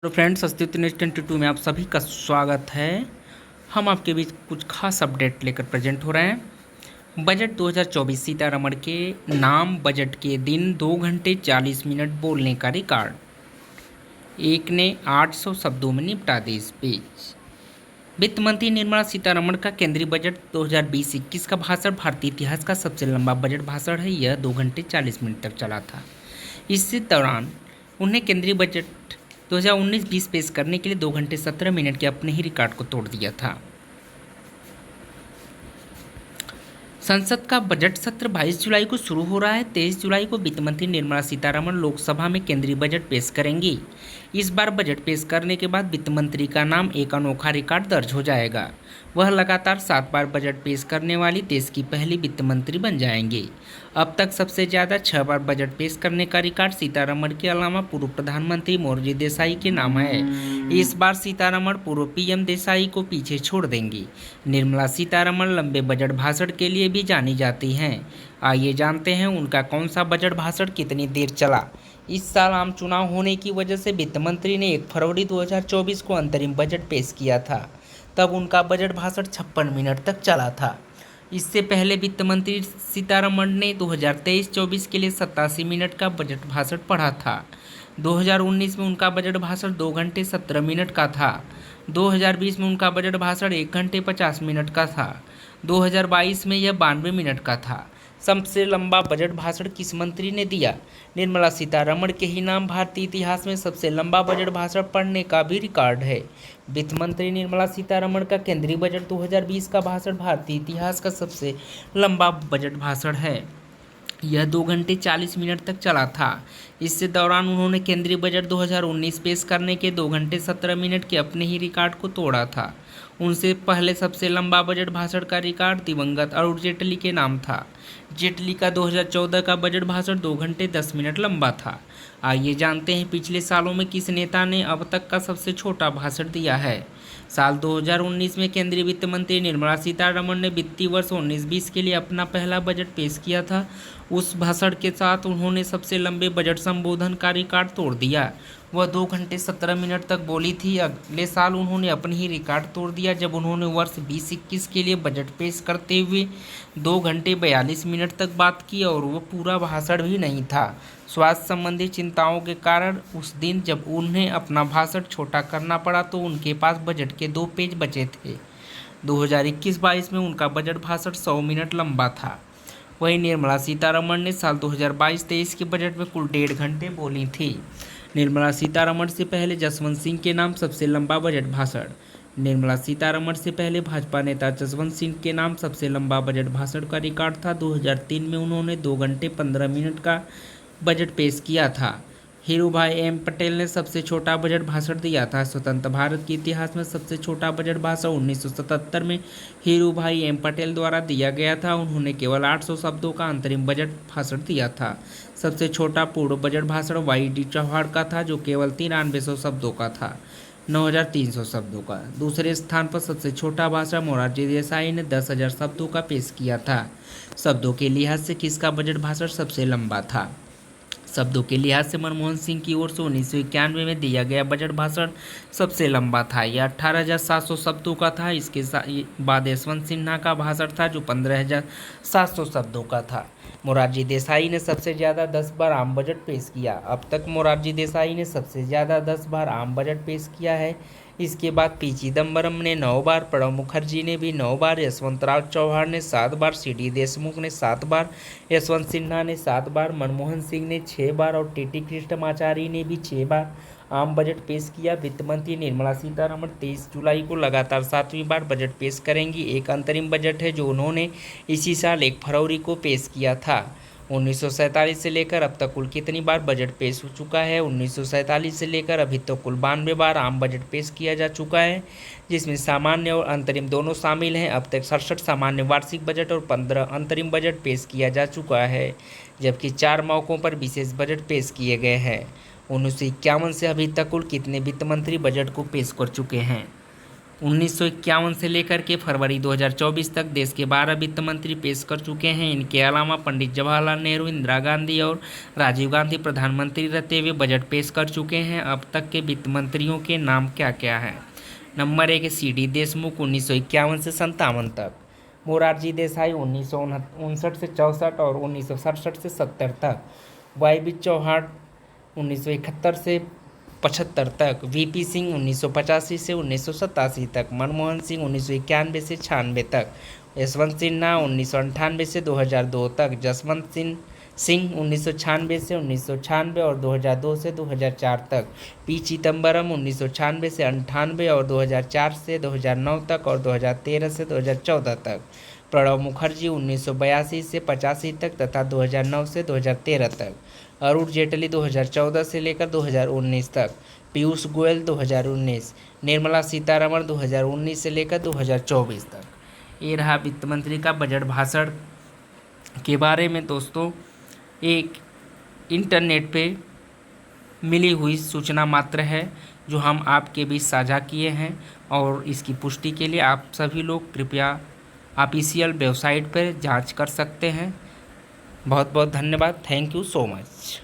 Hello friends, अस्तित्व news 22 में आप सभी का स्वागत है। हम आपके बीच कुछ खास अपडेट लेकर प्रेजेंट हो रहे हैं। बजट 2024 सीतारमण के नाम बजट के दिन 2 घंटे 40 मिनट बोलने का रिकॉर्ड। एक ने 800 शब्दों में निपटा दी स्पीच। वित्त मंत्री निर्मला सीतारमण का केंद्रीय बजट 2020-21 का भाषण भारतीय इतिहास का सबसे लंबा बजट भाषण है। यह 2 घंटे 40 मिनट तक चला था। इसी दौरान उन्हें केंद्रीय बजट 2019-20 पेश करने के लिए 2 घंटे 17 मिनट के अपने ही रिकॉर्ड को तोड़ दिया था। संसद का बजट सत्र 22 जुलाई को शुरू हो रहा है। 23 जुलाई को वित्त मंत्री निर्मला सीतारमण लोकसभा में केंद्रीय बजट पेश करेंगी। इस बार बजट पेश करने के बाद वित्त मंत्री का नाम एक अनोखा रिकॉर्ड दर्ज हो जाएगा। वह लगातार 7 बार बजट पेश करने वाली देश की पहली वित्त मंत्री बन जाएंगी। अब तक सबसे ज़्यादा 6 बार बजट पेश करने का रिकॉर्ड सीतारमण के अलावा पूर्व प्रधानमंत्री मोरारजी देसाई के नाम है। इस बार सीतारमण पूर्व पीएम देसाई को पीछे छोड़ देंगी। निर्मला सीतारमण लंबे बजट भाषण के लिए भी जानी जाती हैं। आइए जानते हैं उनका कौन सा बजट भाषण कितनी देर चला। इस साल आम चुनाव होने की वजह से वित्त मंत्री ने 1 फरवरी 2024 को अंतरिम बजट पेश किया था। तब उनका बजट भाषण 56 मिनट तक चला था। इससे पहले वित्त मंत्री सीतारमण ने 2023-24 के लिए 87 मिनट का बजट भाषण पढ़ा था। 2019 में उनका बजट भाषण 2 घंटे 17 मिनट का था। 2020 में उनका बजट भाषण 1 घंटे 50 मिनट का था। 2022 में यह 92 मिनट का था। सबसे लंबा बजट भाषण किस मंत्री ने दिया? निर्मला सीतारमण के ही नाम भारतीय इतिहास में सबसे लंबा बजट भाषण पढ़ने का भी रिकॉर्ड है। वित्त मंत्री निर्मला सीतारमण का केंद्रीय बजट 2020 का भाषण भारतीय इतिहास का सबसे लंबा बजट भाषण है। यह 2 घंटे 40 मिनट तक चला था। इससे दौरान उन्होंने केंद्रीय बजट 2019 पेश करने के 2 घंटे 17 मिनट के अपने ही रिकॉर्ड को तोड़ा था। उनसे पहले सबसे लंबा बजट भाषण का रिकॉर्ड दिवंगत अरुण जेटली के नाम था। जेटली का 2014 का बजट भाषण 2 घंटे 10 मिनट लंबा था। आइए जानते हैं पिछले सालों में किस नेता ने अब तक का सबसे छोटा भाषण दिया है। साल 2019 में केंद्रीय वित्त मंत्री निर्मला सीतारमण ने वित्तीय वर्ष 19-20 के लिए अपना पहला बजट पेश किया था। उस भाषण के साथ उन्होंने सबसे लंबे बजट संबोधन का रिकॉर्ड तोड़ दिया। वह 2 घंटे 17 मिनट तक बोली थी। अगले साल उन्होंने अपनी ही रिकॉर्ड तोड़ दिया जब उन्होंने वर्ष 2021 के लिए बजट पेश करते हुए 2 घंटे 42 मिनट तक बात की और वह पूरा भाषण भी नहीं था। स्वास्थ्य संबंधी चिंताओं के कारण उस दिन जब उन्हें अपना भाषण छोटा करना पड़ा तो उनके पास बजट के 2 पेज बचे थे। 2021-22 में उनका बजट भाषण 100 मिनट लंबा था। वहीं निर्मला सीतारमण ने साल 2022-23 के बजट में कुल 1.5 घंटे बोली थी। निर्मला सीतारमण से पहले जसवंत सिंह के नाम सबसे लंबा बजट भाषण। निर्मला सीतारमण से पहले भाजपा नेता जसवंत सिंह के नाम सबसे लंबा बजट भाषण का रिकॉर्ड था। 2003 में उन्होंने 2 घंटे 15 मिनट का बजट पेश किया था। हीरूभाई एम पटेल ने सबसे छोटा बजट भाषण दिया था। स्वतंत्र भारत के इतिहास में सबसे छोटा बजट भाषण 1977 में हीरूभाई एम पटेल द्वारा दिया गया था। उन्होंने केवल 800 शब्दों का अंतरिम बजट भाषण दिया था। सबसे छोटा पूर्व बजट भाषण वाई.डी. चौहान का था जो केवल 9300 शब्दों का था, 9300 शब्दों का। दूसरे स्थान पर सबसे छोटा भाषण मोरारजी देसाई ने 10,000 शब्दों का पेश किया था। शब्दों के लिहाज से किसका बजट भाषण सबसे लंबा था? शब्दों के लिहाज से मनमोहन सिंह की ओर से 1991 में दिया गया बजट भाषण सबसे लंबा था। यह 18,700 शब्दों का था। इसके बाद यशवंत सिन्हा का भाषण था जो 15,700 शब्दों का था। मोरारजी देसाई ने सबसे ज़्यादा 10 बार आम बजट पेश किया। अब तक मोरारजी देसाई ने सबसे ज़्यादा 10 बार आम बजट पेश किया है। इसके बाद पी चिदम्बरम ने 9 बार, प्रणब मुखर्जी ने भी 9 बार, यशवंतराव चौहान ने 7 बार, सी.डी. देशमुख ने 7 बार, यशवंत सिन्हा ने 7 बार, मनमोहन सिंह ने 6 बार और टी.टी. कृष्णमाचारी ने भी 6 बार आम बजट पेश किया। वित्त मंत्री निर्मला सीतारमण 23 जुलाई को लगातार 7वीं बार बजट पेश करेंगी। एक अंतरिम बजट है जो उन्होंने इसी साल 1 फरवरी को पेश किया था। 1947 से लेकर अब तक कुल कितनी बार बजट पेश हो चुका है? 1947 से लेकर अभी तक कुल 92 बार आम बजट पेश किया जा चुका है, जिसमें सामान्य और अंतरिम दोनों शामिल हैं। अब तक 67 सामान्य वार्षिक बजट और 15 अंतरिम बजट पेश किया जा चुका है, जबकि 4 मौकों पर विशेष बजट पेश किए गए हैं। 1951 से अभी तक कुल कितने वित्त मंत्री बजट को पेश कर चुके हैं? 1951 से लेकर के फरवरी 2024 तक देश के 12 वित्त मंत्री पेश कर चुके हैं। इनके अलावा पंडित जवाहरलाल नेहरू, इंदिरा गांधी और राजीव गांधी प्रधानमंत्री रहते हुए बजट पेश कर चुके हैं। अब तक के वित्त मंत्रियों के नाम क्या क्या हैं? नंबर 1 CD देशमुख 1951 से 57 तक, मोरारजी देसाई 1959 से 64 और 1967 से 70 तक, YB चौहान 1971 से 75 तक, VP सिंह 1985 से 1987 तक, मनमोहन सिंह 1991 से 96 तक, यशवंत सिन्हा 1998 से 2002 तक, जसवंत सिंह 1996 से 1996 और 2002 से 2004 तक, P चिदम्बरम 1996 से 98 और 2004 से 2009 तक और 2013 से 2014 तक, प्रणब मुखर्जी 1982 से 85 तक तथा 2009 से 2013 तक, अरुण जेटली 2014 से लेकर 2019 तक, पीयूष गोयल 2019, निर्मला सीतारमण 2019 से लेकर 2024 तक। ये रहा वित्त मंत्री का बजट भाषण के बारे में दोस्तों। एक इंटरनेट पे मिली हुई सूचना मात्र है जो हम आपके बीच साझा किए हैं, और इसकी पुष्टि के लिए आप सभी लोग कृपया ऑफिशियल वेबसाइट पर जांच कर सकते हैं। बहुत बहुत धन्यवाद। Thank you so much.